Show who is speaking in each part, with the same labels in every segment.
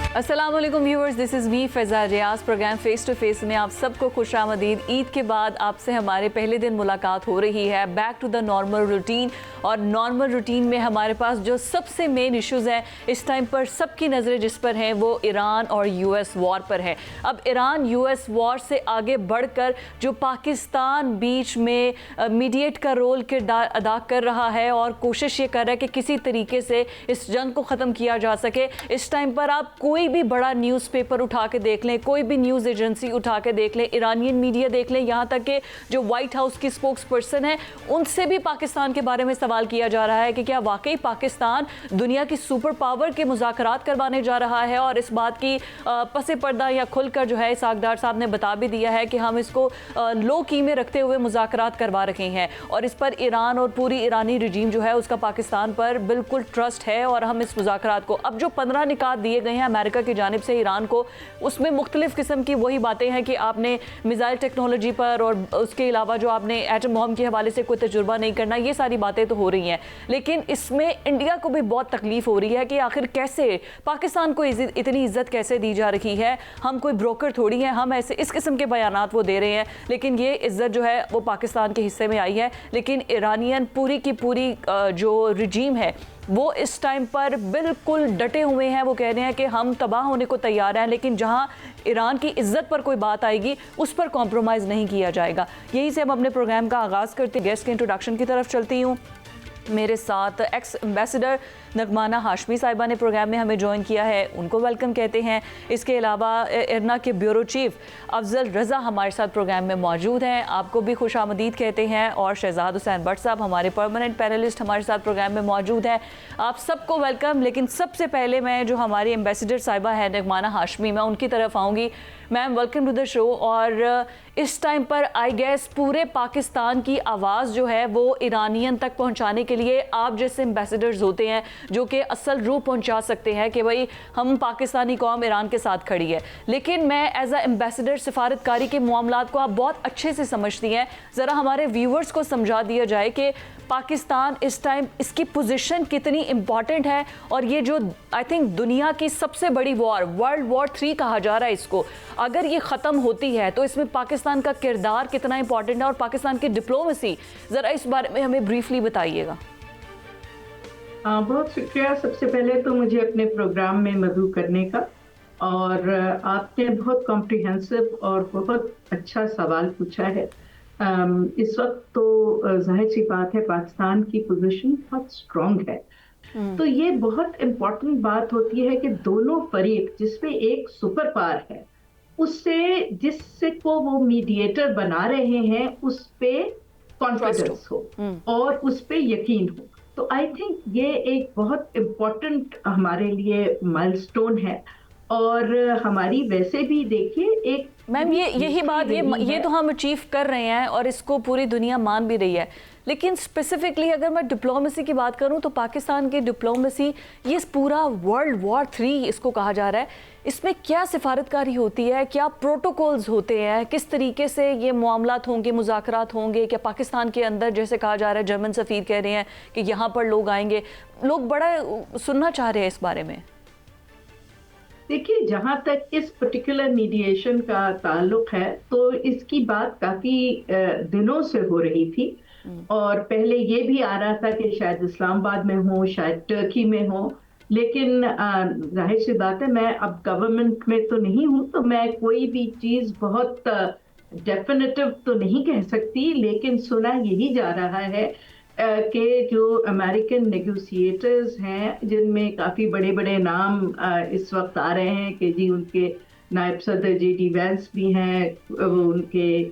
Speaker 1: अस्सलाम वालेकुम viewers, this is me Faiza Riyaz. Programme face to face में आप सबको खुशामदीद। ईद के बाद आपसे हमारे पहले दिन मुलाकात हो रही है, back to the normal routine. और नॉर्मल रूटीन में हमारे पास जो सबसे मेन इश्यूज़ हैं इस टाइम पर, सबकी नज़रें जिस पर हैं वो ईरान और यूएस वॉर पर है। अब ईरान यूएस वॉर से आगे बढ़कर जो पाकिस्तान बीच में मीडिएट का रोल किरदार अदा कर रहा है और कोशिश ये कर रहा है कि किसी तरीके से इस जंग को ख़त्म किया जा सके। इस टाइम पर आप कोई भी बड़ा न्यूज़पेपर उठा के देख लें, कोई भी न्यूज़ एजेंसी उठा के देख लें, ईरानियन मीडिया देख लें, यहाँ तक कि जो वाइट हाउस की स्पोक्स पर्सन है उनसे भी पाकिस्तान के बारे में सवाल किया जा रहा है कि क्या वाकई पाकिस्तान दुनिया की सुपर पावर के मुज़ाकरात करवाने जा रहा है। और इस बात की पसे पर्दा या खुलकर जो है इसाकदार साहब ने बता भी दिया है कि हम इसको लो की में रखते हुए मुज़ाकरात करवा रहे हैं। और इस पर ईरान और पूरी ईरानी रजीम जो है उसका पाकिस्तान पर बिल्कुल ट्रस्ट है और हम इस मुज़ाकरात को, अब जो 15 निकात दिए गए हैं अमेरिका की जानिब से ईरान को, उसमें मुख्तलिफ किस्म की वही बातें हैं कि आपने मिसाइल टेक्नोलॉजी पर और उसके अलावा जो आपने एटम बॉम्ब के हवाले से कोई तजुर्बा नहीं करना, ये सारी बातें तो हो रही हैं। लेकिन इसमें इंडिया को भी बहुत तकलीफ हो रही है कि आखिर कैसे पाकिस्तान को इतनी इज्जत कैसे दी जा रही है। हम कोई ब्रोकर थोड़ी हैं, हम ऐसे इस किस्म के बयानात वो दे रहे हैं, लेकिन ये इज्जत जो है वो पाकिस्तान के हिस्से में आई है। लेकिन ईरानियन पूरी की पूरी जो रजीम है वो इस टाइम पर बिल्कुल डटे हुए हैं। वो कह रहे हैं कि हम तबाह होने को तैयार हैं, लेकिन जहां ईरान की इज्जत पर कोई बात आएगी उस पर कॉम्प्रोमाइज़ नहीं किया जाएगा। यही से हम अपने प्रोग्राम का आगाज़ करते हैं। गेस्ट के इंट्रोडक्शन की तरफ चलती हूँ। मेरे साथ एक्स एम्बेसडर नगमाना हाशमी साहिबा ने प्रोग्राम में हमें ज्वाइन किया है, उनको वेलकम कहते हैं। इसके अलावा इरना के ब्यूरो चीफ अफजल रज़ा हमारे साथ प्रोग्राम में मौजूद हैं, आपको भी खुश आमदीद कहते हैं। और शहजाद हुसैन भट्ट साहब हमारे परमानेंट पैनलिस्ट हमारे साथ प्रोग्राम में मौजूद हैं, आप सबको वेलकम। लेकिन सबसे पहले मैं जो हमारी एम्बेसडर साहिबा है नगमाना हाशमी, मैं उनकी तरफ आऊँगी। Ma'am welcome to the show. और इस टाइम पर आई गेस पूरे पाकिस्तान की आवाज़ जो है वो ईरानियन तक पहुंचाने के लिए आप जैसे एम्बेसडर्स होते हैं जो कि असल रूप पहुंचा सकते हैं कि भाई हम पाकिस्तानी कौम ईरान के साथ खड़ी है। लेकिन मैं एज अ एम्बेसडर सिफारतकारी के मामलात को आप बहुत अच्छे से समझती हैं, ज़रा हमारे व्यूवर्स को समझा दिया जाए कि पाकिस्तान इस टाइम इसकी पोजीशन कितनी इम्पॉर्टेंट है। और ये जो आई थिंक दुनिया की सबसे बड़ी वॉर, वर्ल्ड वॉर 3 कहा जा रहा है इसको, अगर ये ख़त्म होती है तो इसमें पाकिस्तान का किरदार कितना इंपॉर्टेंट है और पाकिस्तान की डिप्लोमेसी, ज़रा इस बारे में हमें ब्रीफली बताइएगा।
Speaker 2: बहुत शुक्रिया सबसे पहले तो मुझे अपने प्रोग्राम में मदऊ करने का। और आपने बहुत कॉम्प्रिहेंसिव और बहुत अच्छा सवाल पूछा है। इस वक्त तो जाहिर सी बात है पाकिस्तान की पोजीशन बहुत स्ट्रॉन्ग है। तो ये बहुत इम्पोर्टेंट बात होती है कि दोनों फरीक, जिसमें एक सुपर पावर है, उससे जिससे को वो मीडिएटर बना रहे हैं उस पे कॉन्फिडेंस हो और उस पे यकीन हो। तो आई थिंक ये एक बहुत इम्पोर्टेंट हमारे लिए माइलस्टोन है। और हमारी वैसे भी देखिए एक
Speaker 1: मैम यही बात, ये तो हम अचीव कर रहे हैं और इसको पूरी दुनिया मान भी रही है। लेकिन स्पेसिफिकली अगर मैं डिप्लोमेसी की बात करूं तो पाकिस्तान की डिप्लोमेसी, ये पूरा वर्ल्ड वॉर 3 इसको कहा जा रहा है, इसमें क्या सिफारतकारी होती है, क्या प्रोटोकॉल्स होते हैं, किस तरीके से ये मामलात होंगे, मुज़ाकरात होंगे? क्या पाकिस्तान के अंदर जैसे कहा जा रहा है, जर्मन सफ़ीर कह रहे हैं कि यहाँ पर लोग आएंगे, लोग बड़ा सुनना चाह रहे हैं इस बारे में।
Speaker 2: देखिए, जहाँ तक इस पर्टिकुलर मीडिएशन का ताल्लुक है तो इसकी बात काफ़ी दिनों से हो रही थी। और पहले ये भी आ रहा था कि शायद इस्लामाबाद में हो, शायद टर्की में हो। लेकिन जाहिर सी बात है, मैं अब गवर्नमेंट में तो नहीं हूँ, तो मैं कोई भी चीज़ बहुत डेफिनेटिव तो नहीं कह सकती। लेकिन सुना यही जा रहा है कि जो अमेरिकन नेगोशिएटर्स हैं, जिनमें काफ़ी बड़े बड़े नाम इस वक्त आ रहे हैं कि जी उनके नायब सदर JD वैंस भी हैं, उनके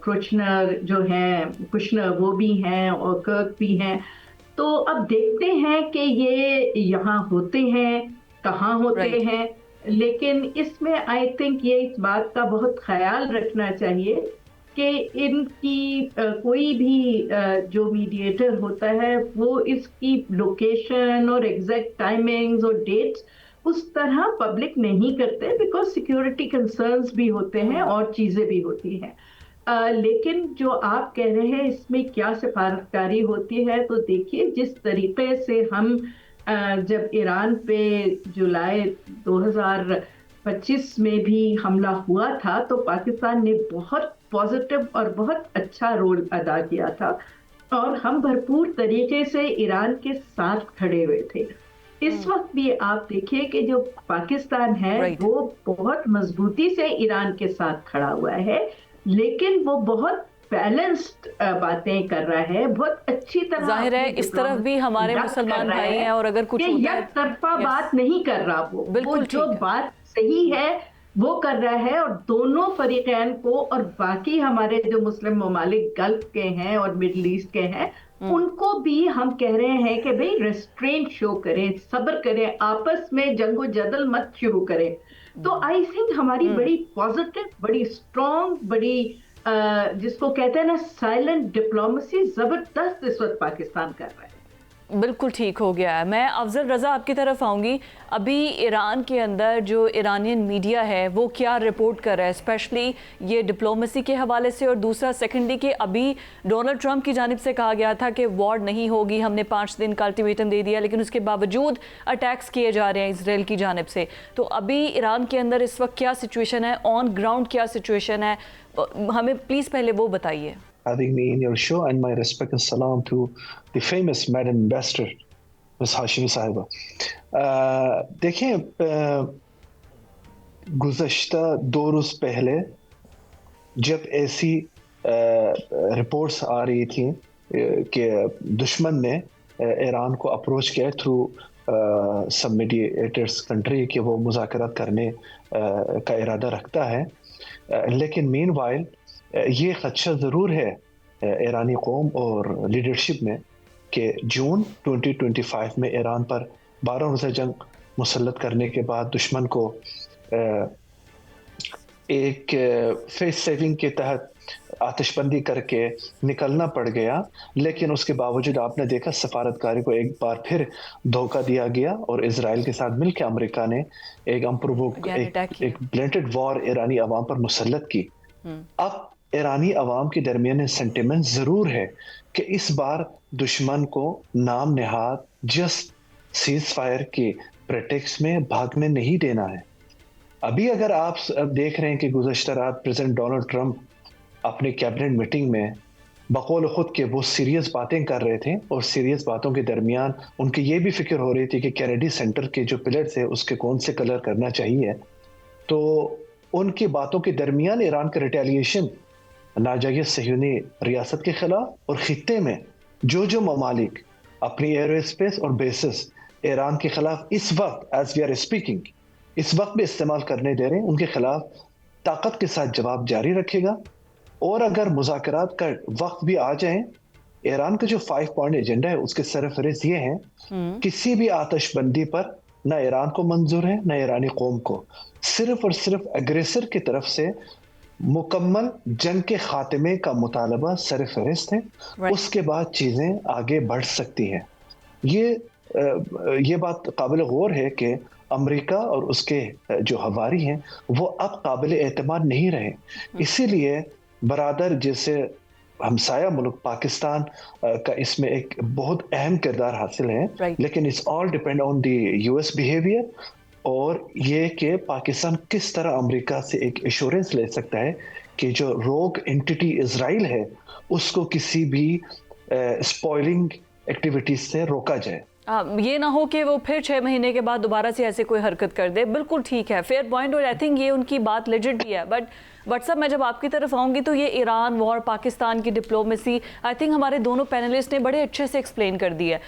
Speaker 2: कुशनर वो भी हैं और कर्क भी हैं। तो अब देखते हैं कि ये यहाँ होते हैं, कहाँ होते हैं। लेकिन इसमें आई थिंक ये इस बात का बहुत ख्याल रखना चाहिए कि इनकी कोई भी जो मीडिएटर होता है वो इसकी लोकेशन और एग्जैक्ट टाइमिंग्स और डेट्स उस तरह पब्लिक नहीं करते, बिकॉज सिक्योरिटी कंसर्न्स भी होते हैं और चीज़ें भी होती हैं। लेकिन जो आप कह रहे हैं इसमें क्या सिफारतकारी होती है, तो देखिए जिस तरीके से हम जब ईरान पे जुलाई 2025 में भी हमला हुआ था तो पाकिस्तान ने बहुत पॉजिटिव और बहुत अच्छा रोल अदा किया था और हम भरपूर तरीके से ईरान के साथ खड़े हुए थे। इस वक्त भी आप देखिए कि जो पाकिस्तान है वो बहुत मजबूती से ईरान के साथ खड़ा हुआ है, लेकिन वो बहुत बैलेंस्ड बातें कर रहा है, बहुत अच्छी तरह।
Speaker 1: जाहिर है इस तरफ भी हमारे मुसलमान भाई हैं और अगर कुछ होता है
Speaker 2: एक तरफा बात नहीं कर रहा, वो जो बात सही है वो कर रहा है और दोनों फरीकैन को और बाकी हमारे जो मुस्लिम ममालिक गल्फ के हैं और मिडल ईस्ट के हैं उनको भी हम कह रहे हैं कि भाई रेस्ट्रेंट शो करें, सब्र करें, आपस में जंगो जदल मत शुरू करें। तो आई थिंक हमारी बड़ी पॉजिटिव, बड़ी स्ट्रॉन्ग, बड़ी जिसको कहते हैं ना साइलेंट डिप्लोमेसी जबरदस्त इस वक्त पाकिस्तान कर रहा है।
Speaker 1: बिल्कुल ठीक हो गया है। मैं अफजल रज़ा आपकी तरफ आऊँगी। अभी ईरान के अंदर जो ईरानियन मीडिया है वो क्या रिपोर्ट कर रहा है, स्पेशली ये डिप्लोमेसी के हवाले से, और दूसरा सेकेंडली कि अभी डोनाल्ड ट्रंप की जानिब से कहा गया था कि वॉर नहीं होगी, हमने 5 दिन का अल्टीमेटम दे दिया, लेकिन उसके बावजूद अटैक्स किए जा रहे हैं इसराइल की जानिब से। तो अभी ईरान के अंदर इस वक्त क्या सिचुएशन है, ऑन ग्राउंड क्या सिचुएशन है, हमें प्लीज़ पहले वो बताइए।
Speaker 3: Having me in your show and my respect and salam to the famous Madam Ambassador, Ms. Hashimi Sahiba. देखें, गुज़श्ता 2 रोज़ पहले जब ऐसी रिपोर्ट्स आ रही थी कि दुश्मन ने ईरान को अप्रोच किया थ्रू सब मीडिएटर्स कंट्री कि वो मुज़ाकरात करने का इरादा रखता है, लेकिन मीनवाइल ये खदशा ज़रूर है ईरानी कौम और लीडरशिप में कि जून 2025 में ईरान पर 12 रोज़ा जंग मुसल्लत करने के बाद दुश्मन को एक फेस सेविंग के तहत आतिशबंदी करके निकलना पड़ गया, लेकिन उसके बावजूद आपने देखा सफारतकारी को एक बार फिर धोखा दिया गया और इजराइल के साथ मिलकर अमेरिका ने एक अनप्रोवोक्ड एक ब्लेंटेड वॉर ईरानी अवाम पर मुसल्लत की। अब ईरानी अवाम के दरमियान सेंटिमेंट ज़रूर है कि इस बार दुश्मन को नाम नहाद जस्ट सीज फायर के प्रेटेक्स्ट में भागने नहीं देना है। अभी अगर आप देख रहे हैं कि गुज़श्ता रात प्रेसिडेंट डोनाल्ड ट्रंप अपने कैबिनेट मीटिंग में बकौल खुद के वो सीरियस बातें कर रहे थे और सीरियस बातों के दरमियान उनकी ये भी फिक्र हो रही थी कि कैनेडी सेंटर के जो पिलर्स है उसके कौन से कलर करना चाहिए। तो उनकी बातों के दरमियान ईरान का रिटेलिएशन नाजायज़ सहयूनी रियासत के खिलाफ और खित्ते में जो ममालिक अपनी एयर स्पेस और बेसिस ईरान के खिलाफ इस वक्त एज वी आर स्पीकिंग इस वक्त भी इस्तेमाल करने दे रहे हैं, उनके खिलाफ ताकत के साथ जवाब जारी रखेगा। और अगर मुज़ाकरात का वक्त भी आ जाए, ईरान का जो 5 पॉइंट एजेंडा है उसके सरफहरिस्त ये हैं, किसी भी आतिशबंदी पर ना ईरान को मंजूर है ना ईरानी कौम को, सिर्फ और सिर्फ एग्रेसर की तरफ से मुकम्मल जंग के खात्मे का मुतालबा सरफहरिस्त है। उसके बाद चीज़ें आगे बढ़ सकती हैं। ये बात काबिल गौर है कि अमेरिका और उसके जो हवारी हैं वो अब काबिल एतमाद नहीं रहे। इसीलिए बरादर जैसे हमसाया मुल्क पाकिस्तान का इसमें एक बहुत अहम किरदार हासिल है, लेकिन it's all depend on the US behaviour और ये कि पाकिस्तान किस तरह अमेरिका से एक एश्योरेंस ले सकता है कि जो रोग एंटिटी इजराइल है उसको किसी भी स्पॉइलिंग एक्टिविटीज से रोका जाए।
Speaker 1: ये ना हो कि वो फिर 6 महीने के बाद दोबारा से ऐसे कोई हरकत कर दे। बिल्कुल ठीक है, फेयर पॉइंट, और आई थिंक ये उनकी बात लेजिट भी है। बट व्हाट्सअप मैं जब आपकी तरफ आऊँगी तो ये ईरान वॉर, पाकिस्तान की डिप्लोमेसी, आई थिंक हमारे दोनों पैनलिस्ट ने बड़े अच्छे से एक्सप्लेन कर दिया।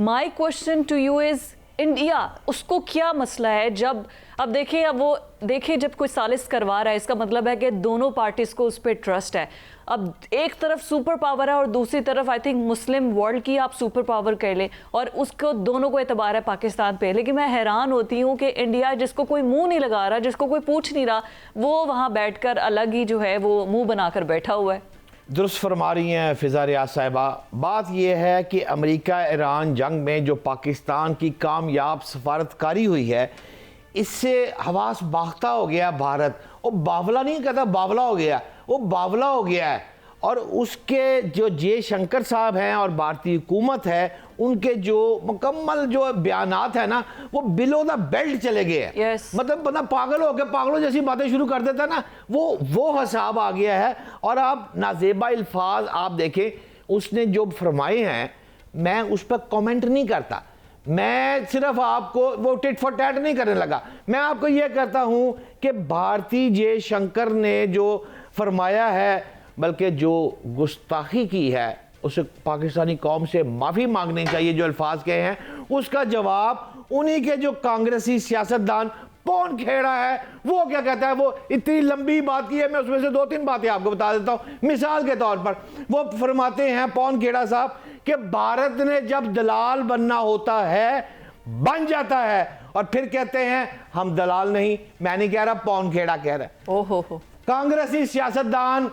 Speaker 1: My question to you is India, उसको क्या मसला है? जब अब देखिए जब कोई सालिस करवा रहा है इसका मतलब है कि दोनों पार्टीज को उस पर ट्रस्ट है। अब एक तरफ सुपर पावर है और दूसरी तरफ आई थिंक मुस्लिम वर्ल्ड की आप सुपर पावर कह लें, और उसको दोनों को एतबार है पाकिस्तान पे। लेकिन मैं हैरान होती हूँ कि इंडिया जिसको कोई मुंह नहीं लगा रहा, जिसको कोई पूछ नहीं रहा, वो वहाँ बैठकर अलग ही जो है वो मुंह बनाकर बैठा हुआ है।
Speaker 4: दुरुस्त फरमा रही हैं फ़िज़ा रियाज साहिबा। बात यह है कि अमेरिका ईरान जंग में जो पाकिस्तान की कामयाब सफारतकारी हुई है, इससे हवास बाख्ता हो गया भारत। वो बावला नहीं कहता, बावला हो गया, वो बावला हो गया है। और उसके जो जयशंकर साहब हैं और भारतीय हुकूमत है, उनके जो मुकम्मल जो बयानात है ना, वो बिलो द बेल्ट चले गए हैं।
Speaker 1: Yes.
Speaker 4: मतलब बंदा पागल हो गया, पागलों जैसी बातें शुरू कर देता ना, वो हिसाब आ गया है। और आप नाजेबा अल्फाज आप देखें, उसने जो फरमाए हैं, मैं उस पर कमेंट नहीं करता, मैं सिर्फ आपको वो टिट फॉर टैट नहीं करने लगा। मैं आपको ये कहता हूं कि भारती जयशंकर ने जो फरमाया है, बल्कि जो गुस्ताखी की है, उसे पाकिस्तानी कौम से माफ़ी मांगनी चाहिए। जो अल्फाज कहे हैं उसका जवाब उन्हीं के जो कांग्रेसी सियासतदान पौन खेड़ा है, वो क्या कहता है। वो इतनी लंबी बात की है, मैं उसमें से 2-3 बातें आपको बता देता हूं। मिसाल के तौर पर वो फरमाते हैं पौन खेड़ा साहब कि भारत ने जब दलाल बनना होता है बन जाता है, और फिर कहते हैं हम दलाल नहीं। मैं नहीं कह रहा, पौन खेड़ा कह रहा है।
Speaker 1: ओहो,
Speaker 4: कांग्रेसी सियासतदान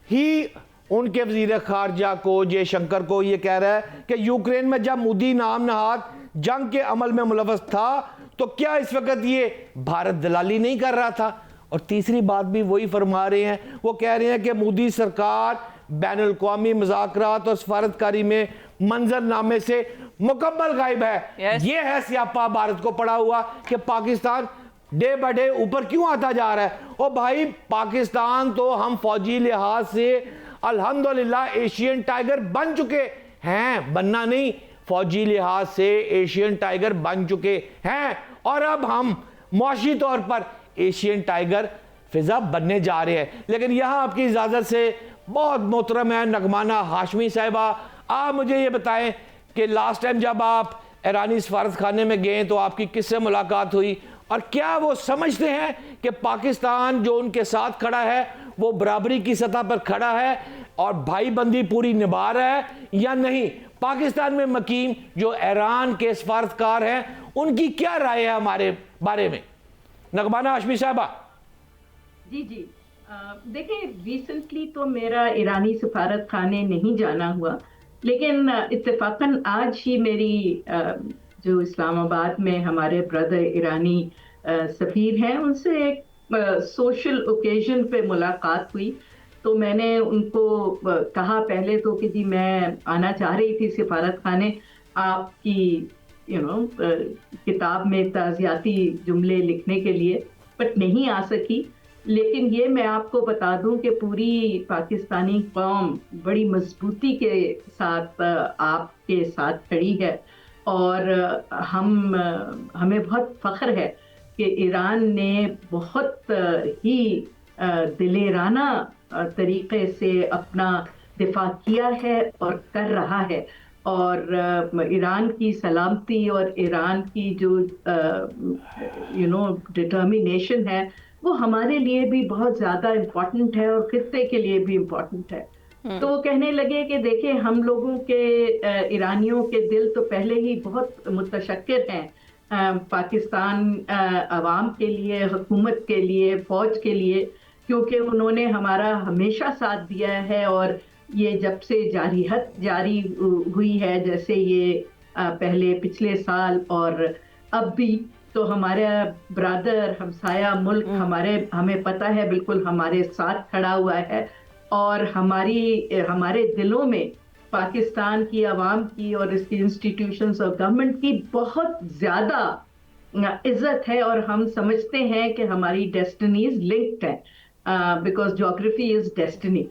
Speaker 4: ही उनके वजीर खारजा को, जयशंकर को, ये कह रहा है कि यूक्रेन में जब मोदी नाम नहाद जंग के अमल में मुलव्वस था, तो क्या इस वक्त ये भारत दलाली नहीं कर रहा था। और तीसरी बात भी वही फरमा रहे हैं, वो कह रहे हैं कि मोदी सरकार बैनुल अक़वामी मुज़ाकरात और सफारतकारी में मंजरनामे से मुकम्मल गायब है।
Speaker 1: Yes.
Speaker 4: ये है स्यापा भारत को पड़ा हुआ कि पाकिस्तान डे बाय डे ऊपर क्यों आता जा रहा है। और भाई, पाकिस्तान तो हम फौजी लिहाज से अल्हम्दुलिल्लाह एशियन टाइगर बन चुके हैं, बनना नहीं, फौजी लिहाज से एशियन टाइगर बन चुके हैं। और अब हम मुआशी तौर पर एशियन टाइगर फिजा बनने जा रहे हैं। लेकिन यहां आपकी इजाजत से बहुत मोहतरम है नगमाना हाशमी साहिबा, आप मुझे ये बताएं कि लास्ट टाइम जब आप ईरानी सफारत खाने में गए तो आपकी किससे मुलाकात हुई, और क्या वो समझते हैं कि पाकिस्तान जो उनके साथ खड़ा है वो बराबरी की सतह पर खड़ा है और भाईबंदी पूरी निभा रहा है या नहीं। पाकिस्तान में मकीम जो ईरान के सफारतकार हैं, उनकी क्या राय है हमारे बारे में। नगमाना हाशमी साहबा।
Speaker 2: जी जी, देखिए, रिसेंटली तो मेरा ईरानी सफारत खाने नहीं जाना हुआ, लेकिन इत्तेफाकन आज ही मेरी जो इस्लामाबाद में हमारे ब्रदर ईरानी सफीर हैं, उनसे एक सोशल ओकेजन पे मुलाकात हुई। तो मैंने उनको कहा पहले तो कि जी मैं आना चाह रही थी सफारत खाने, आपकी किताब में ताज़ियाती जुमले लिखने के लिए, बट नहीं आ सकी। लेकिन ये मैं आपको बता दूं कि पूरी पाकिस्तानी कौम बड़ी मजबूती के साथ आपके साथ खड़ी है, और हमें बहुत फख्र है कि ईरान ने बहुत ही दिलेराना तरीके से अपना दिफा किया है और कर रहा है। और ईरान की सलामती और ईरान की जो डिटर्मिनेशन है, वो हमारे लिए भी बहुत ज़्यादा इम्पोर्टेंट है और खित्ते के लिए भी इम्पोर्टेंट है। तो वो कहने लगे कि देखिए, हम लोगों के ईरानियों के दिल तो पहले ही बहुत मुतशक्किर हैं पाकिस्तान अवाम के लिए, हुकूमत के लिए, फ़ौज के लिए, क्योंकि उन्होंने हमारा हमेशा साथ दिया है। और ये जब से जारी हुई है, जैसे ये पहले पिछले साल और अब भी, तो हमारा ब्रादर हमसाया मुल्क हमें पता है बिल्कुल हमारे साथ खड़ा हुआ है। और हमारे दिलों में पाकिस्तान की आवाम की और इसकी इंस्टीट्यूशंस और गवर्नमेंट की बहुत ज़्यादा इज्जत है, और हम समझते हैं कि हमारी डेस्टिनीज लिंक्ड है, बिकॉज ज्योग्राफी इज डेस्टिनी।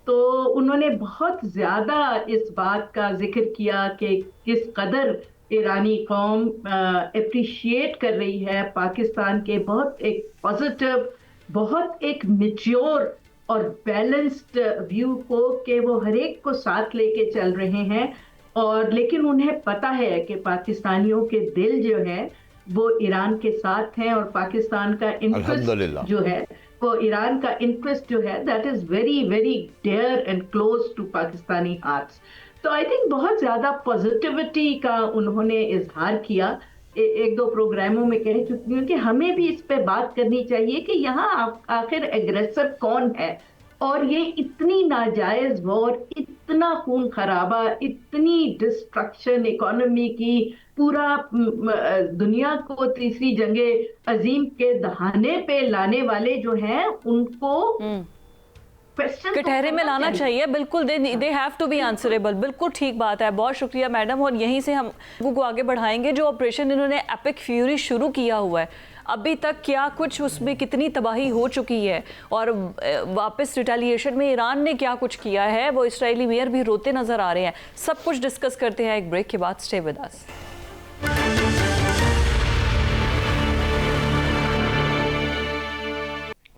Speaker 2: तो उन्होंने बहुत ज़्यादा इस बात का जिक्र किया कि किस कदर ईरानी कौम अप्रिशिएट कर रही है पाकिस्तान के बहुत एक पॉजिटिव, बहुत एक मैच्योर और बैलेंस्ड व्यू को, कि वो हर एक को साथ लेके चल रहे हैं। और लेकिन उन्हें पता है कि पाकिस्तानियों के दिल जो है वो ईरान के साथ हैं, और पाकिस्तान का इंटरेस्ट जो है, वो ईरान का इंटरेस्ट जो है, that is very very dear and close to Pakistani hearts. तो आई थिंक बहुत ज़्यादा पॉजिटिविटी का उन्होंने इजहार किया। एक दो प्रोग्रामों में कह चुकी हूँ कि हमें भी इस पे बात करनी चाहिए कि यहाँ आखिर एग्रेसर कौन है, और ये इतनी नाजायज वॉर, इतना खून खराबा, इतनी डिस्ट्रक्शन इकोनॉमी की, पूरा दुनिया को तीसरी जंगे अजीम के दहाने पे लाने वाले जो हैं, उनको क्वेश्चन
Speaker 1: कटहरे में लाना चाहिए, बिल्कुल they have to be answerable. बिल्कुल ठीक बात है, बहुत शुक्रिया मैडम। और यहीं से हम को आगे बढ़ाएंगे। जो ऑपरेशन इन्होंने एपिक फ्यूरी शुरू किया हुआ है, अभी तक क्या कुछ उसमें कितनी तबाही हो चुकी है, और वापस रिटेलिएशन में ईरान ने क्या कुछ किया है, वो इस्राएली मेयर भी रोते नजर आ रहे हैं। सब कुछ डिस्कस करते हैं एक ब्रेक के बाद। Stay with us.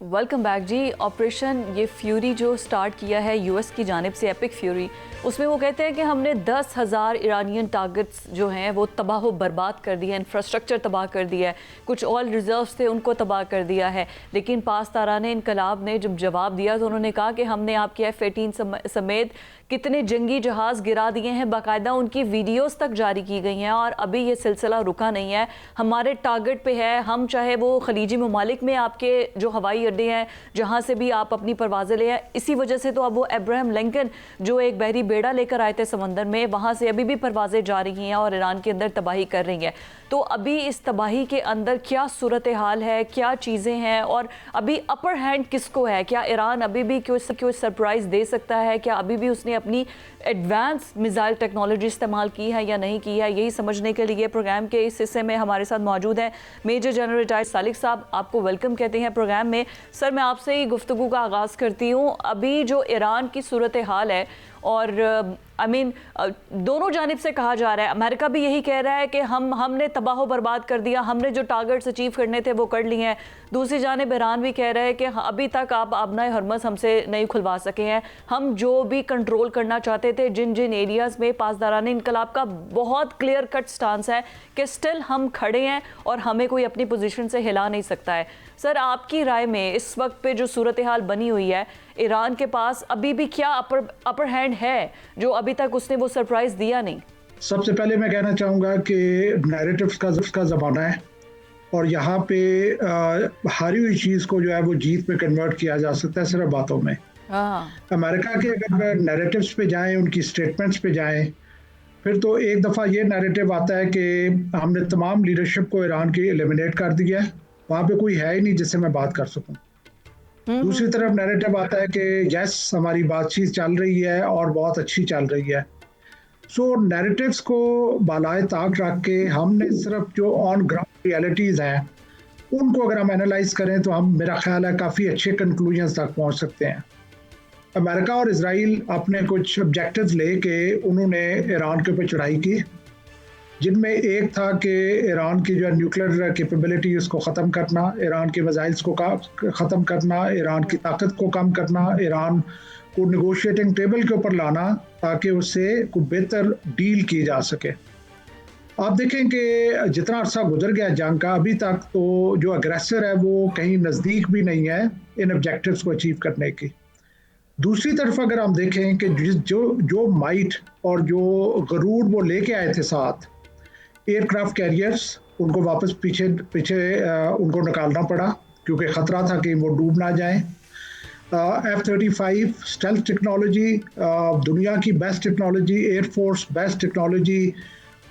Speaker 1: Welcome back जी। ऑपरेशन ये फ्यूरी जो स्टार्ट किया है यूएस की जानिब से, एपिक फ्यूरी, उसमें वो कहते हैं कि हमने 10,000 ईरानियन टारगेट्स जो हैं वो तबाह व बर्बाद कर दिया, इंफ्रास्ट्रक्चर तबाह कर दिया है, कुछ ऑयल रिजर्व्स थे उनको तबाह कर दिया है। लेकिन पासदारान इनकलाब ने जब जवाब दिया तो उन्होंने कहा कि हमने आपके F-18 समेत कितने जंगी जहाज़ गिरा दिए हैं, बाकायदा उनकी वीडियोस तक जारी की गई हैं, और अभी ये सिलसिला रुका नहीं है, हमारे टारगेट पे है। हम चाहे वो खलीजी ममालिक में आपके जो हवाई अड्डे हैं जहाँ से भी आप अपनी परवाज़ें ले आए, इसी वजह से तो अब वो अब्राहम लिंकन जो एक बहरी बेड़ा लेकर आए थे समंदर में, वहाँ से अभी भी परवाज़ें जा रही हैं और ईरान के अंदर तबाही कर रही हैं। तो अभी इस तबाही के अंदर क्या सूरत हाल है, क्या चीज़ें हैं, और अभी अपर हैंड किसको है? क्या ईरान अभी भी क्यों सरप्राइज़ दे सकता है? क्या अभी भी उसने अपनी एडवांस मिसाइल टेक्नोलॉजी इस्तेमाल की है या नहीं की है? यही समझने के लिए प्रोग्राम के इस हिस्से में हमारे साथ मौजूद हैं मेजर जनरल रिटायर्ड सालिक साहब। आपको वेलकम कहते हैं प्रोग्राम में। सर, मैं आपसे ही गुफ्तगू का आगाज़ करती हूँ। अभी जो ईरान की सूरत हाल है, और दोनों जानिब से कहा जा रहा है, अमेरिका भी यही कह रहा है कि हमने तबाह बर्बाद कर दिया, हमने जो टारगेट्स अचीव करने थे वो कर लिए हैं। दूसरी जानिब ईरान भी कह रहा है कि अभी तक आप आबनाए हरमस हमसे नहीं खुलवा सके हैं, हम जो भी कंट्रोल करना चाहते थे, जिन जिन एरियाज़ में पासदारान इनकलाब का बहुत क्लियर कट स्टांस है कि स्टिल हम खड़े हैं और हमें कोई अपनी पोजीशन से हिला नहीं सकता है। सर, आपकी राय में इस वक्त पे जो सूरत हाल बनी हुई है, ईरान के पास अभी भी क्या अपर हैंड है जो अभी तक उसने वो सरप्राइज दिया नहीं?
Speaker 5: सबसे पहले मैं कहना चाहूँगा कि नैरेटिव्स का ज़माना है, और यहाँ पे हारी हुई चीज़ को जो है वो जीत में कन्वर्ट किया जा सकता है सिर्फ बातों में। अमेरिका के अगर नैरेटिव्स पे जाएं, उनकी स्टेटमेंट्स पे जाएं, फिर तो एक दफ़ा ये नैरेटिव आता है कि हमने तमाम लीडरशिप को ईरान की एलिमिनेट कर दिया है, वहाँ पे कोई है ही नहीं जिससे मैं बात कर सकूँ। दूसरी तरफ नैरेटिव आता है कि यस, हमारी बातचीत चल रही है और बहुत अच्छी चल रही है। सो नैरेटिव्स को बालाए ताक रख के हमने सिर्फ जो ऑन ग्राउंड रियलिटीज़ हैं उनको अगर हम एनालाइज करें तो हम, मेरा ख्याल है, काफ़ी अच्छे कंक्लूजन्स तक पहुंच सकते हैं। अमेरिका और इजराइल अपने कुछ ऑब्जेक्टिव्स लेके उन्होंने ईरान के ऊपर चढ़ाई की, जिनमें एक था कि ईरान की जो है न्यूक्लियर कैपेबिलिटी उसको ख़त्म करना, ईरान के मिसाइल्स को ख़त्म करना, ईरान की ताकत को कम करना, ईरान को नेगोशिएटिंग टेबल के ऊपर लाना ताकि उससे कोई बेहतर डील की जा सके। आप देखें कि जितना अरसा गुजर गया जंग का, अभी तक तो जो अग्रेसर है वो कहीं नज़दीक भी नहीं है इन ऑब्जेक्टिव्स को अचीव करने की। दूसरी तरफ अगर हम देखें कि जो माइट और जो गरूर वो लेके आए थे साथ, एयरक्राफ्ट कैरियर्स, उनको वापस पीछे उनको निकालना पड़ा क्योंकि ख़तरा था कि वो डूब ना जाएं। F-35 स्टेल्थ टेक्नोलॉजी, दुनिया की best technology, air force best technology,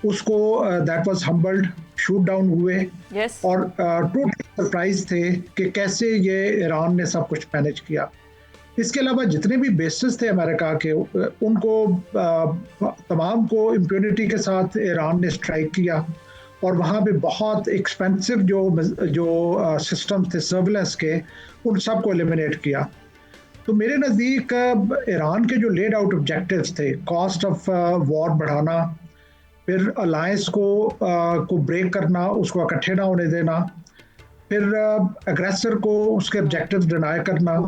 Speaker 5: उसको that was humbled, shoot down हुए। और टोटल सरप्राइज थे कि कैसे ये ईरान ने सब कुछ मैनेज किया। इसके अलावा जितने भी बेसिस थे अमेरिका के, उनको तमाम को इम्प्यूनिटी के साथ ईरान ने स्ट्राइक किया, और वहाँ पे बहुत एक्सपेंसिव जो सिस्टम थे सर्विलेंस के, उन सब को एलिमिनेट किया। तो मेरे नज़दीक ईरान के जो लेड आउट ऑब्जेक्टिव्स थे, कॉस्ट ऑफ वॉर बढ़ाना, फिर अलायंस को ब्रेक करना, उसको इकट्ठे ना होने देना, फिर अग्रेसर को उसके ऑब्जेक्टिव्स डिनाई करना,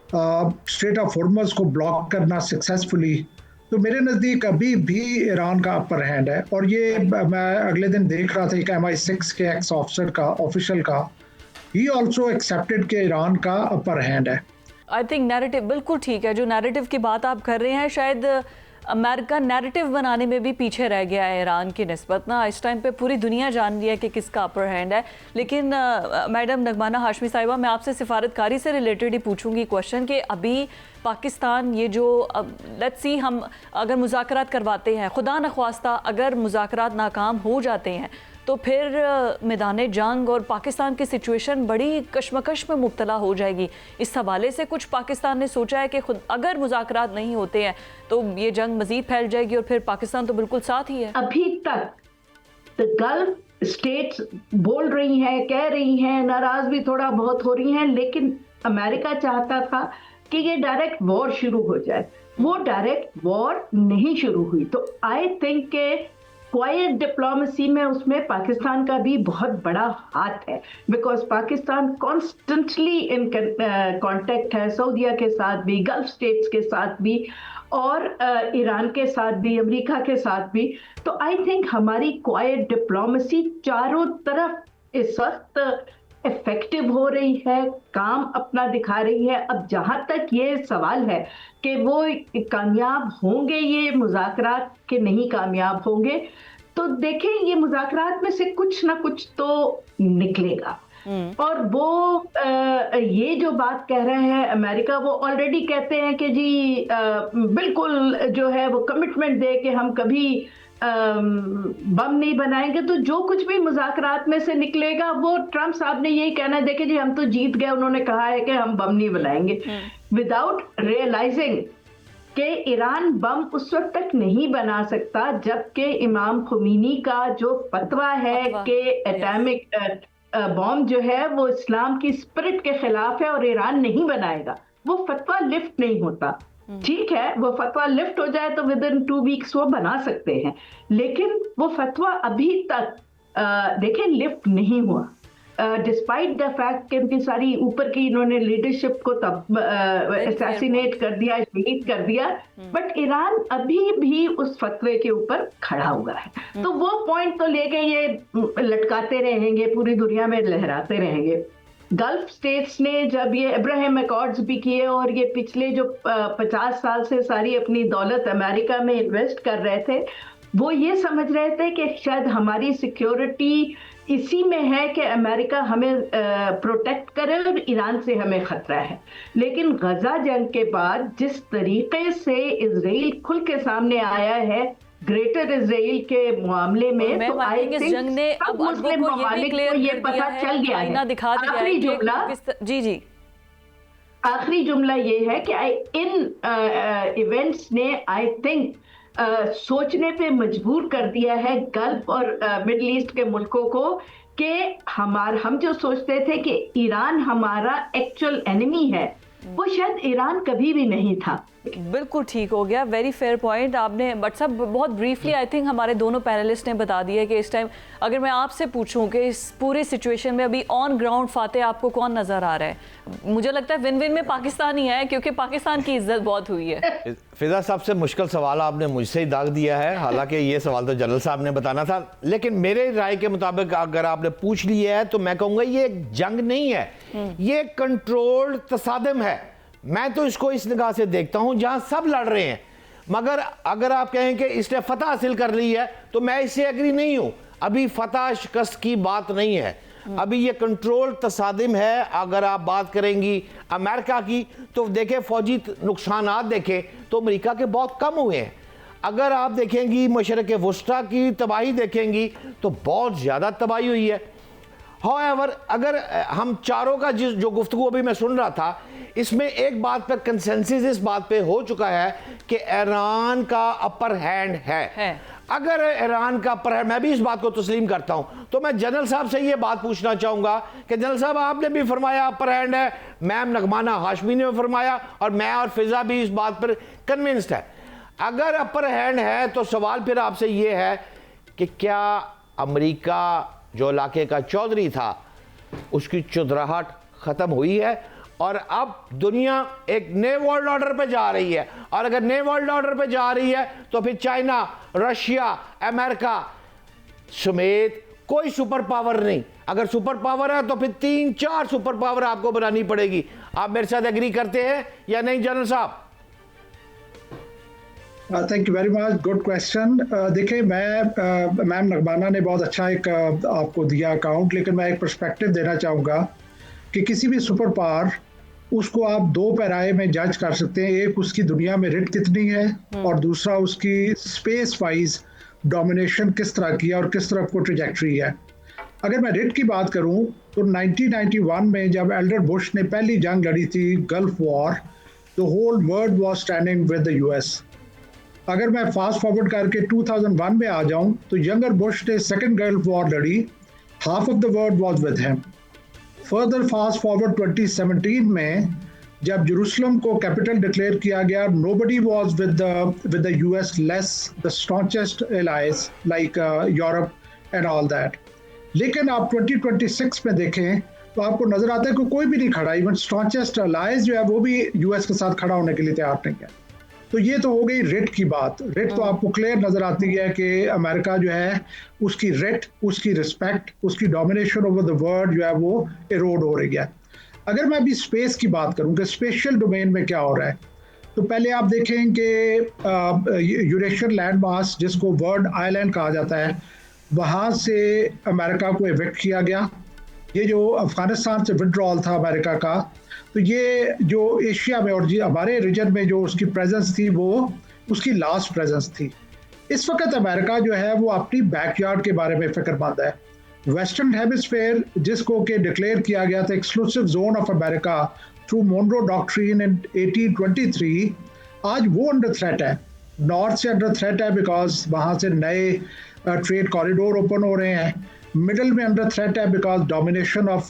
Speaker 5: स्ट्रेट ऑफ हॉर्मज़ को ब्लॉक करना सक्सेसफुली। तो मेरे नज़दीक अभी भी ईरान का अपर हैंड है। और ये मैं अगले दिन देख रहा था कि MI6 के एक्स ऑफिसर का, ऑफिशियल का, ही ऑल्सो एक्सेप्टेड कि ईरान का अपर हैंड है।
Speaker 1: आई थिंक नैरेटिव बिल्कुल ठीक है। जो नैरेटिव की बात आप कर रहे हैं, शायद अमेरिका नैरेटिव बनाने में भी पीछे रह गया है ईरान की निस्बत ना। इस टाइम पे पूरी दुनिया जान रही है कि किसका अपर हैंड है। लेकिन मैडम नगमाना हाशमी साहिबा, मैं आपसे सिफारतकारी से रिलेटेड ही पूछूंगी क्वेश्चन कि अभी पाकिस्तान ये जो लेट्स सी, हम अगर मुज़ाकरात करवाते हैं, खुदा न ख्वास्ता अगर मुज़ाकरात नाकाम हो जाते हैं, तो फिर मैदान जंग और पाकिस्तान की सिचुएशन बड़ी कशमकश में मुब्तला हो जाएगी। इस हवाले से कुछ पाकिस्तान ने सोचा है कि खुद अगर मुज़ाकरात नहीं होते हैं तो ये जंग मज़ीद फैल जाएगी और फिर पाकिस्तान तो बिल्कुल साथ ही है।
Speaker 2: अभी तक गल्फ स्टेट्स बोल रही हैं, कह रही हैं, नाराज भी थोड़ा बहुत हो रही हैं, लेकिन अमेरिका चाहता था कि ये डायरेक्ट वॉर शुरू हो जाए। वो डायरेक्ट वॉर नहीं शुरू हुई। तो आई थिंक के क्वाइट डिप्लोमेसी में उसमें पाकिस्तान का भी बहुत बड़ा हाथ है, because Pakistan constantly in contact है सऊदीया के साथ भी, गल्फ स्टेट्स के साथ भी, और ईरान के साथ भी, अमेरिका के साथ भी। तो आई थिंक हमारी क्वाइट डिप्लोमेसी चारों तरफ इस वक्त इफेक्टिव हो रही है, काम अपना दिखा रही है। अब जहां तक ये सवाल है कि वो कामयाब होंगे ये मुज़ाकरात के नहीं कामयाब होंगे, तो देखें ये मुज़ाकरात में से कुछ ना कुछ तो निकलेगा। और वो ये जो बात कह रहे हैं अमेरिका, वो ऑलरेडी कहते हैं कि जी बिल्कुल जो है वो कमिटमेंट दे कि हम कभी बम नहीं बनाएंगे। तो जो कुछ भी मुज़ाकरात में से निकलेगा वो ट्रम्प साहब ने यही कहना है, देखिए जी हम तो जीत गए, उन्होंने कहा है कि हम बम नहीं बनाएंगे, विदाउट रियलाइजिंग कि ईरान बम उस वक्त तक नहीं बना सकता जबकि इमाम खुमैनी का जो फतवा है कि एटॉमिक बॉम्ब जो है वो इस्लाम की स्पिरिट के खिलाफ है और ईरान नहीं बनाएगा, वो फतवा लिफ्ट नहीं होता। ठीक है, वो फतवा लिफ्ट हो जाए तो विद इन 2 वीक्स वो बना सकते हैं, लेकिन वो फतवा अभी तक देखें लिफ्ट नहीं हुआ, डिस्पाइट द फैक्ट कि उनकी सारी ऊपर की इन्होंने लीडरशिप को तब असैसिनेट कर दिया, शहीद कर दिया, बट ईरान अभी भी उस फतवे के ऊपर खड़ा हुआ है। तो वो पॉइंट तो लेके ये लटकाते रहेंगे, पूरी दुनिया में लहराते रहेंगे। गल्फ स्टेट्स ने जब ये अब्राहम अकॉर्ड्स भी किए और ये पिछले जो 50 साल से सारी अपनी दौलत अमेरिका में इन्वेस्ट कर रहे थे, वो ये समझ रहे थे कि शायद हमारी सिक्योरिटी इसी में है कि अमेरिका हमें प्रोटेक्ट करे और ईरान से हमें खतरा है। लेकिन गजा जंग के बाद जिस तरीके से इजराइल खुल के सामने आया है ग्रेटर इजराइल के मामले में, तो आई थिंक
Speaker 1: जंग ने अब
Speaker 2: मुस्लिम ममालिक को ये पता चल गया है। आखिरी जुमला
Speaker 1: जी
Speaker 2: आखिरी जुमला ये है कि इन इवेंट्स ने आई थिंक सोचने पे मजबूर कर दिया है गल्फ और मिडल ईस्ट के मुल्कों को कि हम जो सोचते थे कि ईरान हमारा एक्चुअल एनिमी है, वो शायद ईरान कभी भी नहीं था।
Speaker 1: बिल्कुल ठीक हो गया, वेरी फेयर पॉइंट आपने। बट सब बहुत ब्रीफली आई थिंक हमारे दोनों पैनलिस्ट ने बता दिया कि इस टाइम अगर मैं आपसे पूछूं कि इस पूरे सिचुएशन में अभी ऑन ग्राउंड फातेह आपको कौन नजर आ रहा है? मुझे लगता है विन विन में पाकिस्तान ही है, क्योंकि पाकिस्तान की इज्जत बहुत हुई है।
Speaker 4: फिजा साहब से मुश्किल सवाल आपने मुझसे ही दाग दिया है, हालांकि ये सवाल तो जनरल साहब ने बताना था, लेकिन मेरे राय के मुताबिक अगर आपने पूछ लिया है तो मैं कहूँगा ये एक जंग नहीं है, ये कंट्रोल्ड तसादम है। मैं तो इसको इस निगाह से देखता हूं जहां सब लड़ रहे हैं, मगर अगर आप कहें कि इसने फतह हासिल कर ली है तो मैं इससे एग्री नहीं हूं। अभी फतह शिकस्त की बात नहीं है, अभी ये कंट्रोल तसादिम है। अगर आप बात करेंगी अमेरिका की तो देखें फौजी नुकसानात देखें तो अमेरिका के बहुत कम हुए हैं। अगर आप देखेंगी मशरक़ वस्ता की तबाही देखेंगी तो बहुत ज़्यादा तबाही हुई है। However, अगर हम चारों का जो गुफ्तगू अभी मैं सुन रहा था, इसमें एक बात पे कंसेंसस इस बात पे हो चुका है कि ईरान का अपर हैंड है। अगर ईरान का अपर हैंड, मैं भी इस बात को तस्लीम करता हूं, तो मैं जनरल साहब से ये बात पूछना चाहूंगा कि जनरल साहब आपने भी फरमाया अपर हैंड है, मैम नगमाना हाशमी ने भी फरमाया और मैं और फिजा भी इस बात पर कन्विंस्ड है। अगर अपर हैंड है तो सवाल फिर आपसे ये है कि क्या अमेरिका जो इलाके का चौधरी था उसकी चुदराहट खत्म हुई है और अब दुनिया एक नए वर्ल्ड ऑर्डर पे जा रही है? और अगर नए वर्ल्ड ऑर्डर पे जा रही है तो फिर चाइना, रशिया, अमेरिका समेत कोई सुपर पावर नहीं। अगर सुपर पावर है तो फिर 3-4 सुपर पावर आपको बनानी पड़ेगी। आप मेरे साथ एग्री करते हैं या नहीं जनरल साहब?
Speaker 5: Thank you very much, good question. देखिए मैम नगमाना ने बहुत अच्छा एक आपको दिया अकाउंट, लेकिन मैं एक पर्सपेक्टिव देना चाहूँगा कि किसी भी सुपर पावर उसको आप 2 पैराए में जज कर सकते हैं। एक उसकी दुनिया में रिट कितनी है और दूसरा उसकी स्पेस वाइज डोमिनेशन किस तरह की है और किस तरफ को ट्रैजेक्टरी है। अगर मैं रेट की बात करूं तो 1991 में जब एल्डर बुश ने पहली जंग लड़ी थी, gulf war, the whole world was standing with the US. अगर मैं फास्ट फॉरवर्ड करके 2001 में आ जाऊं तो यंगर बुश ने सेकंड गल्फ वॉर लड़ी, half of the world was with him. Further fast forward 2017 में जब जेरूसलम को कैपिटल डिक्लेयर किया गया, nobody was with the US less the staunchest allies like Europe and all that. लेकिन आप 2026 में देखें तो आपको नजर आता है कि कोई भी नहीं खड़ा, इवन स्टॉन्चेस्ट एलाइज जो है वो भी यूएस के साथ खड़ा होने के लिए तैयार नहीं है। तो ये तो हो गई रेट की बात। रेट तो आपको क्लियर नजर आती है कि अमेरिका जो है उसकी रेट, उसकी रिस्पेक्ट, उसकी डोमिनेशन ओवर द वर्ल्ड जो है वो इरोड हो रही है। अगर मैं अभी स्पेस की बात करूं कि स्पेशल डोमेन में क्या हो रहा है, तो पहले आप देखें कि यूरेशियन लैंड मास जिसको वर्ल्ड आइलैंड कहा जाता है, वहाँ से अमेरिका को इवेक्ट किया गया। ये जो अफगानिस्तान से विड्रॉल था अमेरिका का, तो ये जो एशिया में और हमारे रीजन में जो उसकी प्रेजेंस थी वो उसकी लास्ट प्रेजेंस थी। इस वक्त अमेरिका जो है वो अपनी बैकयार्ड के बारे में फिक्रमंद है। वेस्टर्न हेमिस्फीयर जिसको कि डिक्लेयर किया गया था exclusive zone of America through Monroe doctrine in 1823, आज वो अंडर थ्रेट है। नॉर्थ से अंडर थ्रेट है बिकॉज वहाँ से नए ट्रेड कॉरिडोर ओपन हो रहे हैं। मिडल में अंडर थ्रेट है because domination of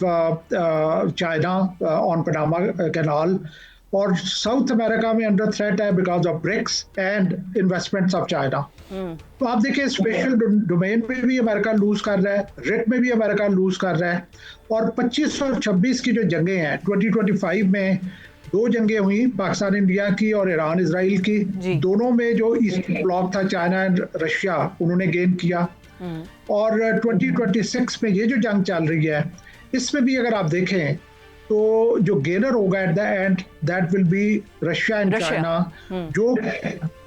Speaker 5: China on Panama canal, और साउथ अमेरिका में अंडर थ्रेट है because of BRICS and investments of China. तो आप देखिए स्पेशल डोमेन में भी अमेरिका लूज कर रहा है, रेट में भी अमेरिका लूज कर रहा है। और 25 और 26 की जो जंगें हैं, 2025 में 2 जंगें हुई, पाकिस्तान इंडिया की और ईरान इजराइल की। दोनों में जो ईस्टर्न ब्लॉक था चाइना एंड रशिया, उन्होंने गेन किया। और 2026 में ये जो जंग चल रही है, इसमें भी अगर आप देखें तो जो गेनर होगा at the end that will be Russia and China, जो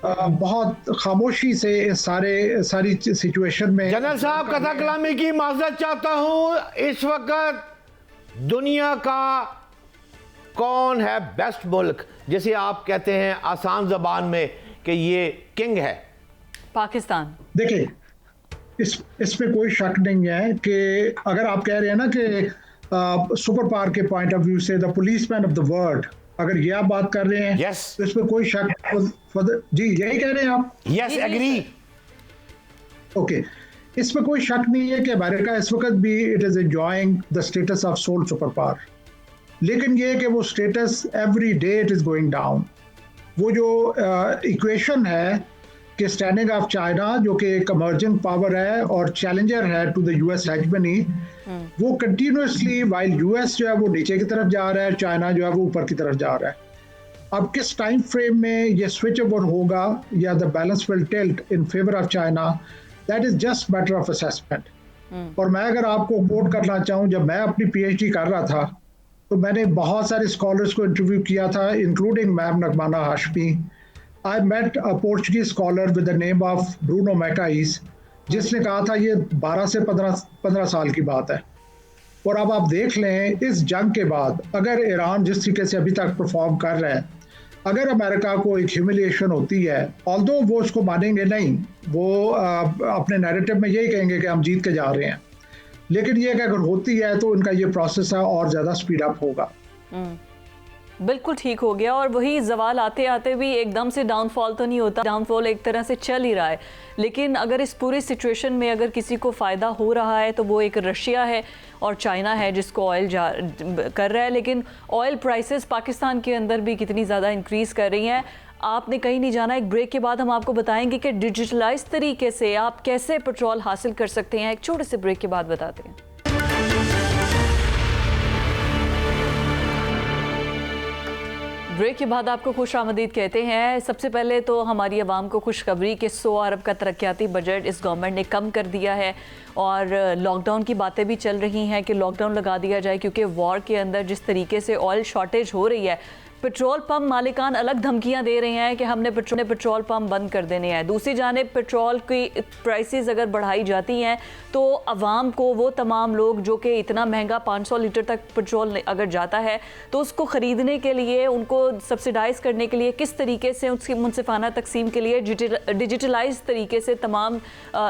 Speaker 5: बहुत खामोशी से सारी सिचुएशन में।
Speaker 4: जनरल साहब, कथा कलामी की माजरत चाहता हूं, इस वक्त दुनिया का कौन है बेस्ट मुल्क, जैसे आप कहते हैं आसान जबान में कि ये किंग है?
Speaker 1: पाकिस्तान।
Speaker 5: देखिए इसमें कोई शक नहीं है कि अगर आप कह रहे हैं ना कि सुपर पावर के पॉइंट ऑफ व्यू से the policeman of the world, अगर ये आप बात कर रहे हैं,
Speaker 4: yes.
Speaker 5: तो इसमें कोई शक जी यही कह रहे हैं आप?
Speaker 4: Yes, agree.
Speaker 5: ओके, इसमें कोई शक नहीं है कि अमेरिका इस वक्त भी it is enjoying the status of sole super power, लेकिन ये कि वो status every day it is going down. वो जो इक्वेशन है कि स्टैंडिंग ऑफ चाइना जो कि एक इमर्जिंग पावर है और चैलेंजर है टू द यूएस हेजेमनी, वो कंटिन्यूसली वाइल यूएस जो है वो नीचे की तरफ जा रहा है, चाइना जो है वो ऊपर की तरफ जा रहा है। अब किस टाइम फ्रेम में ये स्विच ओवर होगा या the balance will tilt in favour of China, that is just matter of assessment. और मैं अगर आपको कोट करना चाहूँ, जब मैं अपनी पीएचडी कर रहा था तो मैंने बहुत सारे स्कॉलर्स को इंटरव्यू किया था, including ma'am नगमाना Hashmi. I met a Portuguese scholar with the name of Bruno Matais, जिसने कहा था ये 12 से 15 साल की बात है। और अब आप देख लें इस जंग के बाद अगर ईरान जिस तरीके से अभी तक परफॉर्म कर रहा है, अगर अमेरिका को एक ह्यूमिलिएशन होती है, ऑल्दो वो उसको मानेंगे नहीं, वो अपने नैरेटिव में यही कहेंगे कि हम जीत के जा रहे हैं, लेकिन ये कि अगर होती है तो इनका ये प्रोसेस है और ज़्यादा स्पीड अप होगा।
Speaker 1: बिल्कुल ठीक हो गया। और वही जवाल आते आते भी एकदम से डाउनफॉल तो नहीं होता, डाउनफॉल एक तरह से चल ही रहा है। लेकिन अगर इस पूरी सिचुएशन में अगर किसी को फ़ायदा हो रहा है तो वो एक रशिया है और चाइना है जिसको ऑयल कर रहा है। लेकिन ऑयल प्राइसेस पाकिस्तान के अंदर भी कितनी ज़्यादा इंक्रीज़ कर रही हैं, आपने कहीं नहीं जाना। एक ब्रेक के बाद हम आपको बताएंगे कि डिजिटलाइज तरीके से आप कैसे पेट्रोल हासिल कर सकते हैं। एक छोटे से ब्रेक के बाद बताते हैं। ब्रेक के बाद आपको खुश आमदीद कहते हैं। सबसे पहले तो हमारी आवाम को खुशखबरी कि 100 अरब का तरक्याती बजट इस गवर्नमेंट ने कम कर दिया है और लॉकडाउन की बातें भी चल रही हैं कि लॉकडाउन लगा दिया जाए, क्योंकि वॉर के अंदर जिस तरीके से ऑयल शॉर्टेज हो रही है पेट्रोल पंप मालिकान अलग धमकियां दे रहे हैं कि हमने पेट्रोल पंप बंद कर देने हैं। दूसरी जानिब पेट्रोल की प्राइसेस अगर बढ़ाई जाती हैं तो आवाम को, वो तमाम लोग जो कि इतना महंगा 500 लीटर तक पेट्रोल अगर जाता है तो उसको ख़रीदने के लिए, उनको सब्सिडाइज़ करने के लिए किस तरीके से उसकी मुनसिफाना तकसीम के लिए डिजिटलाइज तरीके से तमाम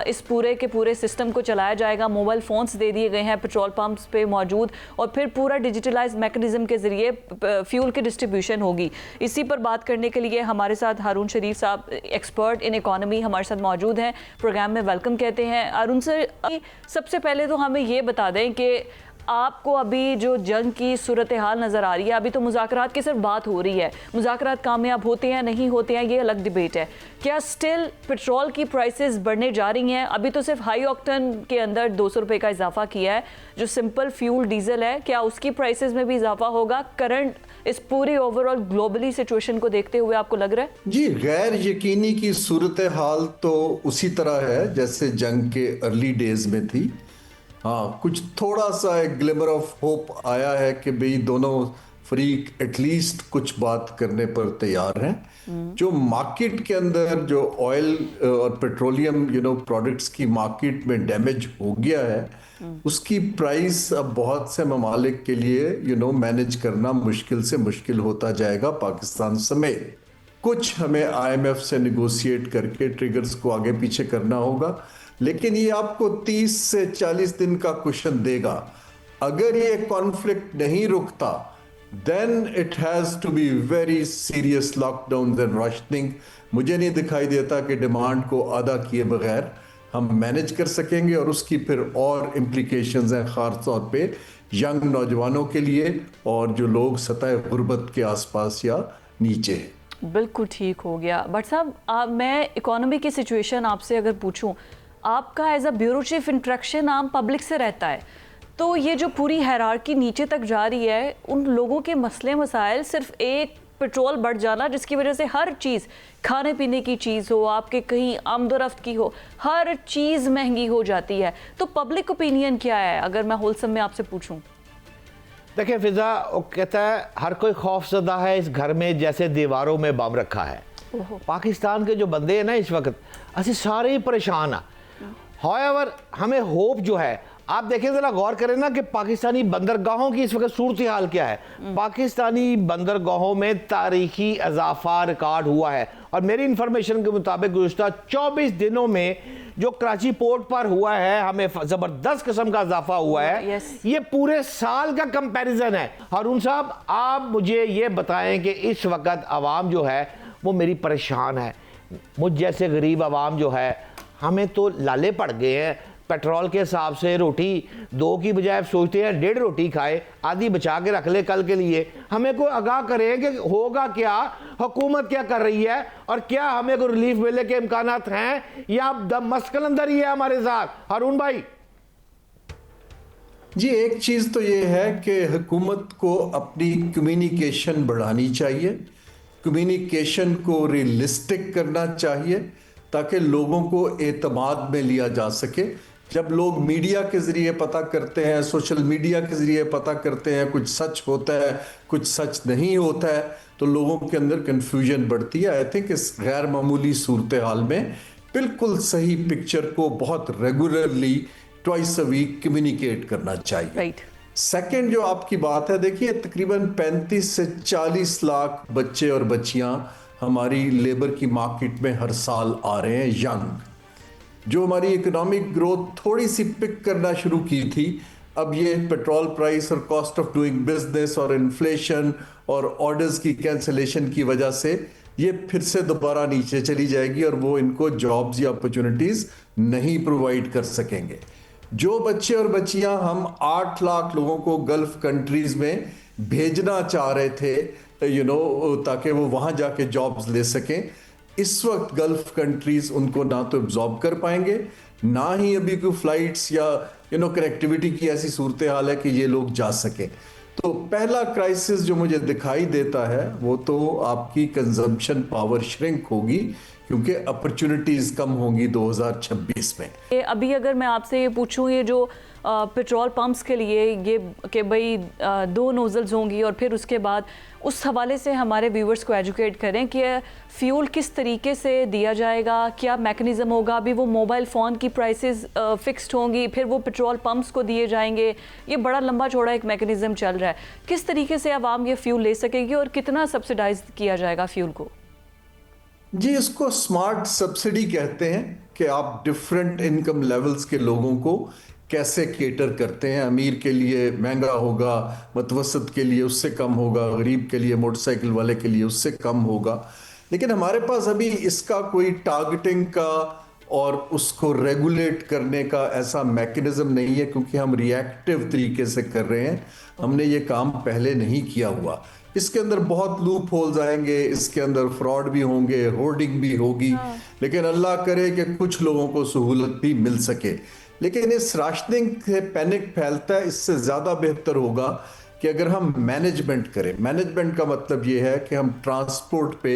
Speaker 1: इस पूरे के पूरे सिस्टम को चलाया जाएगा। मोबाइल फ़ोन्स दे दिए गए हैं पेट्रोल पंप्स पे मौजूद, और फिर पूरा डिजिटलाइज मैकेनिज़्म के ज़रिए फ्यूल की डिस्ट्रीब्यूशन होगी। इसी पर बात करने के लिए हमारे साथ हारून शरीफ साहब, एक्सपर्ट इन इकोनॉमी, हमारे साथ मौजूद हैं। प्रोग्राम में वेलकम कहते हैं। हारून सर, सबसे पहले तो हमें ये बता दें कि आपको अभी जो जंग की सूरत हाल नज़र आ रही है, अभी तो मुज़ाकरात की सिर्फ बात हो रही है, मुज़ाकरात कामयाब होते हैं नहीं होते हैं ये अलग डिबेट है। क्या स्टिल पेट्रोल की प्राइसेस बढ़ने जा रही हैं? अभी तो सिर्फ हाई ऑक्टेन के अंदर 200 रुपये का इजाफा किया है, जो सिंपल फ्यूल डीजल है, क्या उसकी प्राइसेस में भी इजाफा होगा करंट इस पूरी ओवरऑल ग्लोबली सिचुएशन को देखते हुए आपको लग रहा है?
Speaker 6: जी, गैर यकीनी की सूरत हाल तो उसी तरह है जैसे जंग के अर्ली डेज में थी। हाँ, कुछ थोड़ा सा एक ग्लिमर ऑफ होप आया है कि भाई दोनों फरीक एटलीस्ट कुछ बात करने पर तैयार हैं। जो मार्केट के अंदर जो ऑयल और पेट्रोलियम प्रोडक्ट्स की मार्केट में डैमेज हो गया है, उसकी प्राइस अब बहुत से ममालिक के लिए मैनेज करना मुश्किल से मुश्किल होता जाएगा, पाकिस्तान समेत। कुछ हमें IMF से निगोशिएट करके ट्रिगर्स को आगे पीछे करना होगा, लेकिन ये आपको 30 से 40 दिन का कुशन देगा। अगर ये कॉन्फ्लिक्ट नहीं रुकता, then it has to be very serious lockdown and rationing. मुझे नहीं दिखाई देता कि डिमांड को अदा किए बगैर हम मैनेज कर सकेंगे, और उसकी फिर और इम्प्लीकेशंस हैं ख़ास तौर पे यंग नौजवानों के लिए और जो लोग सतह गुर्बत के आसपास या नीचे हैं।
Speaker 1: बिल्कुल ठीक हो गया। बट साहब, मैं इकोनॉमी की सिचुएशन आपसे अगर पूछूं, आपका as a bureau chief interaction आम पब्लिक से रहता है, तो ये जो पूरी हायरार्की नीचे तक जा रही है, उन लोगों के मसले मसाइल सिर्फ एक पेट्रोल बढ़ जाना जिसकी वजह से हर चीज़, खाने पीने की चीज़ हो, आपके कहीं आमदोरफ्त की हो, हर चीज़ महंगी हो जाती है। तो पब्लिक ओपिनियन क्या है अगर मैं होलसम में आपसे पूछूं?
Speaker 4: देखिए फिजा, वो कहता है हर कोई खौफजदा है इस घर में जैसे दीवारों में बम रखा है। पाकिस्तान के जो बंदे हैं ना इस वक्त, असि सारे ही परेशान हैं। हाउएवर हमें होप जो है, आप देखें जरा गौर करें ना कि पाकिस्तानी बंदरगाहों की इस वक्त सूरत हाल क्या है। पाकिस्तानी बंदरगाहों में तारीखी इजाफा रिकॉर्ड हुआ है, और मेरी इंफॉर्मेशन के मुताबिक गुज़श्ता 24 दिनों में जो कराची पोर्ट पर हुआ है, हमें ज़बरदस्त किस्म का इजाफा हुआ है। ये पूरे साल का कंपैरिजन है। हारून साहब, आप मुझे ये बताएं कि इस वक्त आवाम जो है वो मेरी परेशान है। मुझ जैसे गरीब आवाम जो है, हमें तो लाले पड़ गए हैं। पेट्रोल के हिसाब से रोटी 2 की बजाय सोचते हैं 1.5 रोटी खाए, आधी बचा के रख ले कल के लिए। हमें को आगाह करें कि होगा क्या, हुकूमत क्या कर रही है, और क्या हमें कोई रिलीफ मिलने के इम्कानात हैं, या मस्कल अंदर ही है हमारे साथ। हारून भाई
Speaker 6: जी, एक चीज तो ये है कि हुकूमत को अपनी कम्युनिकेशन बढ़ानी चाहिए, कम्युनिकेशन को रियलिस्टिक करना चाहिए, ताकि लोगों को एतमाद में लिया जा सके। जब लोग मीडिया के ज़रिए पता करते हैं, सोशल मीडिया के ज़रिए पता करते हैं, कुछ सच होता है कुछ सच नहीं होता है, तो लोगों के अंदर कन्फ्यूजन बढ़ती है। आई थिंक इस गैर मामूली सूरत हाल में बिल्कुल सही पिक्चर को बहुत regularly twice a week communicate करना चाहिए। सेकंड जो आपकी बात है, देखिए तकरीबन 35 से 40 लाख बच्चे और बच्चियां हमारी लेबर की मार्केट में हर साल आ रहे हैं यंग। जो हमारी इकोनॉमिक ग्रोथ थोड़ी सी पिक करना शुरू की थी, अब ये पेट्रोल प्राइस और कॉस्ट ऑफ डूइंग बिजनेस और इन्फ्लेशन और ऑर्डर्स की कैंसलेशन की वजह से ये फिर से दोबारा नीचे चली जाएगी, और वो इनको जॉब्स या अपॉर्चुनिटीज नहीं प्रोवाइड कर सकेंगे। जो बच्चे और बच्चियां हम 8 लाख लोगों को गल्फ कंट्रीज में भेजना चाह रहे थे ताकि वो वहां जाके जॉब्स ले सकें, इस वक्त गल्फ कंट्रीज उनको ना तो एब्जॉर्ब कर पाएंगे, ना ही अभी कोई फ्लाइट्स या कनेक्टिविटी की ऐसी सूरत हाल है कि ये लोग जा सकें। तो पहला क्राइसिस जो मुझे दिखाई देता है वो तो आपकी कंजम्पशन पावर श्रिंक होगी, क्योंकि अपॉर्चुनिटीज कम होंगी 2026 में।
Speaker 1: अभी अगर मैं आपसे ये पूछूं, ये जो पेट्रोल पंप्स के लिए ये कि भाई 2 नोजल्स होंगी और फिर उसके बाद उस हवाले से हमारे व्यूवर्स को एजुकेट करें कि फ्यूल किस तरीके से दिया जाएगा, क्या मैकेनिज़्म होगा। अभी वो मोबाइल फ़ोन की प्राइसेस फिक्स्ड होंगी, फिर वो पेट्रोल पंप्स को दिए जाएंगे। ये बड़ा लंबा चौड़ा एक मैकेनिज़्म चल रहा है। किस तरीके से आवाम ये फ्यूल ले सकेगी और कितना सब्सिडाइज किया जाएगा फ्यूल को?
Speaker 6: जी, इसको स्मार्ट सब्सिडी कहते हैं कि आप डिफरेंट इनकम लेवल्स के लोगों को कैसे केटर करते हैं। अमीर के लिए महंगा होगा, मतवसत के लिए उससे कम होगा, गरीब के लिए, मोटरसाइकिल वाले के लिए उससे कम होगा। लेकिन हमारे पास अभी इसका कोई टारगेटिंग का और उसको रेगुलेट करने का ऐसा मैकेनिज्म नहीं है, क्योंकि हम रिएक्टिव तरीके से कर रहे हैं। हमने ये काम पहले नहीं किया हुआ। इसके अंदर बहुत लूप होल्स आएंगे, इसके अंदर फ्रॉड भी होंगे, होर्डिंग भी होगी, लेकिन अल्लाह करे कि कुछ लोगों को सहूलत भी मिल सके। लेकिन इस राशनिंग से पैनिक फैलता है। इससे ज़्यादा बेहतर होगा कि अगर हम मैनेजमेंट करें। मैनेजमेंट का मतलब ये है कि हम ट्रांसपोर्ट पे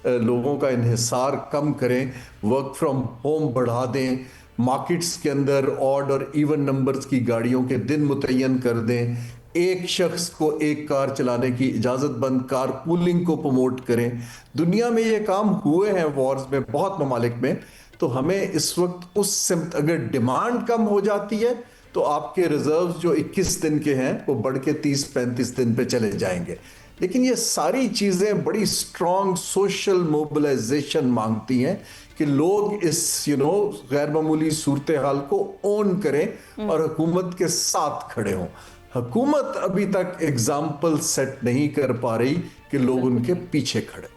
Speaker 6: लोगों का इन्हिसार कम करें, वर्क फ्रॉम होम बढ़ा दें, मार्केट्स के अंदर ऑड और इवन नंबर्स की गाड़ियों के दिन मुतय्यन कर दें, एक शख्स को एक कार चलाने की इजाज़त बंद, कार पूलिंग को प्रमोट करें। दुनिया में ये काम हुए हैं वॉर्स में, बहुत ममालिक में। तो हमें इस वक्त उस सिमत, अगर डिमांड कम हो जाती है तो आपके रिजर्व्स जो 21 दिन के हैं वो बढ़ के 30-35 दिन पे चले जाएंगे। लेकिन ये सारी चीज़ें बड़ी स्ट्रॉन्ग सोशल मोबिलाइजेशन मांगती हैं कि लोग इस गैर मामूली सूरत हाल को ओन करें और हुकूमत के साथ खड़े हों। हुकूमत अभी तक एग्जाम्पल सेट नहीं कर पा रही कि लोग उनके पीछे खड़े।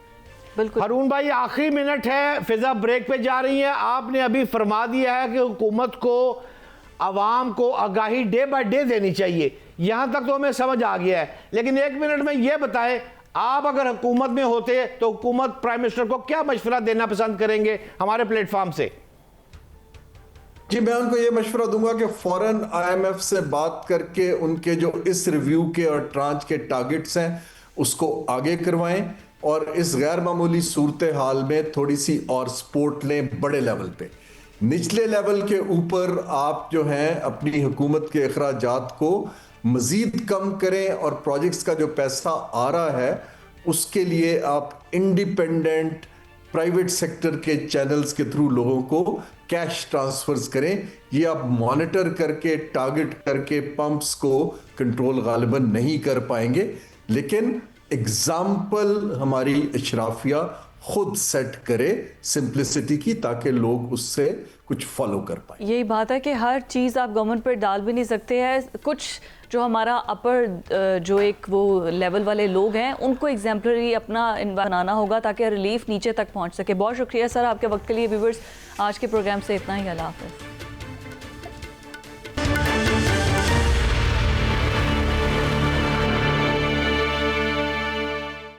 Speaker 4: हारून भाई, आखिरी मिनट है, फिजा ब्रेक पे जा रही है। आपने अभी फरमा दिया है कि हुकूमत को आवाम को आगाही डे बाय डे देनी चाहिए। यहां तक तो हमें समझ आ गया है, लेकिन 1 मिनट में यह बताएं, आप अगर हुकूमत में होते तो हुकूमत प्राइम मिनिस्टर को क्या मशवरा देना पसंद करेंगे हमारे प्लेटफॉर्म से?
Speaker 6: जी, मैं उनको ये मशवरा दूंगा कि फौरन IMF से बात करके उनके जो इस रिव्यू के और ट्रांच के टारगेट्स हैं उसको आगे करवाएं और इस गैर मामूली सूरत हाल में थोड़ी सी और सपोर्ट लें बड़े लेवल पे। निचले लेवल के ऊपर आप जो हैं अपनी हुकूमत के अखराजात को मजीद कम करें और प्रोजेक्ट्स का जो पैसा आ रहा है उसके लिए आप इंडिपेंडेंट प्राइवेट सेक्टर के चैनल्स के थ्रू लोगों को कैश ट्रांसफर्स करें। ये आप मॉनिटर करके, टारगेट करके पंप्स को कंट्रोल गालिबन नहीं कर पाएंगे, लेकिन एग्जाम्पल हमारी अशराफिया खुद सेट करे सिंप्लिसिटी की, ताकि लोग उससे कुछ फॉलो कर पाए।
Speaker 1: यही बात है कि हर चीज़ आप गवर्नमेंट पर डाल भी नहीं सकते हैं। कुछ जो हमारा अपर जो एक वो लेवल वाले लोग हैं उनको एग्जाम्पलरी अपना बनाना होगा ताकि रिलीफ नीचे तक पहुंच सके। बहुत शुक्रिया सर आपके वक्त के लिए। व्यूवर्स, आज के प्रोग्राम से इतना ही। अल्लाह हाफ़िज़।